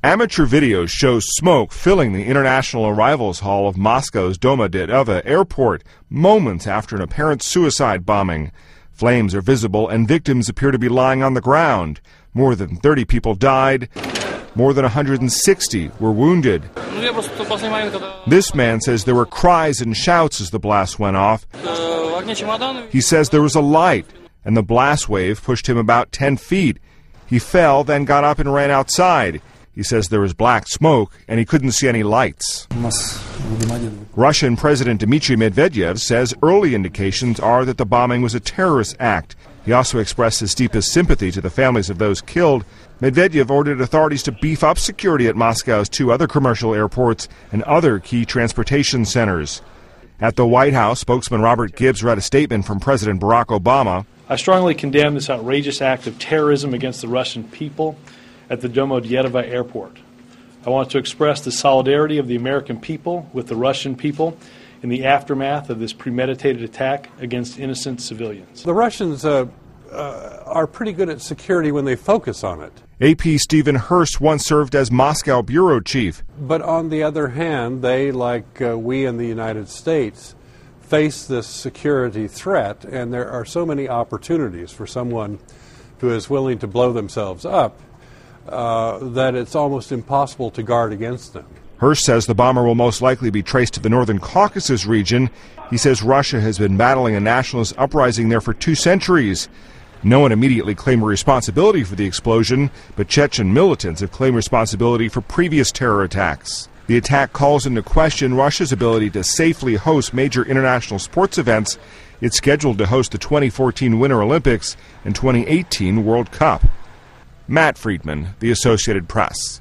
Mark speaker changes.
Speaker 1: Amateur videos show smoke filling the international arrivals hall of Moscow's Domodedovo airport moments after an apparent suicide bombing. Flames are visible and victims appear to be lying on the ground. More than 30 people died. More than 160 were wounded. This man says there were cries and shouts as the blast went off. He says there was a light, and the blast wave pushed him about 10 feet. He fell, then got up and ran outside. He says there was black smoke, and he couldn't see any lights. Russian President Dmitry Medvedev says early indications are that the bombing was a terrorist act. He also expressed his deepest sympathy to the families of those killed. Medvedev ordered authorities to beef up security at Moscow's 2 other commercial airports and other key transportation centers. At the White House, spokesman Robert Gibbs read a statement from President Barack Obama.
Speaker 2: I strongly condemn this outrageous act of terrorism against the Russian people at the Domodedovo airport. I want to express the solidarity of the American people with the Russian people in the aftermath of this premeditated attack against innocent civilians.
Speaker 3: The Russians are pretty good at security when they focus on it.
Speaker 1: AP Stephen Hurst once served as Moscow bureau chief.
Speaker 3: But on the other hand, they, like we in the United States, face this security threat, and there are so many opportunities for someone who is willing to blow themselves up that it's almost impossible to guard against them.
Speaker 1: Hurst says the bomber will most likely be traced to the Northern Caucasus region. He says Russia has been battling a nationalist uprising there for 2 centuries. No one immediately claimed responsibility for the explosion, but Chechen militants have claimed responsibility for previous terror attacks. The attack calls into question Russia's ability to safely host major international sports events. It's scheduled to host the 2014 Winter Olympics and 2018 World Cup. Matt Friedman, The Associated Press.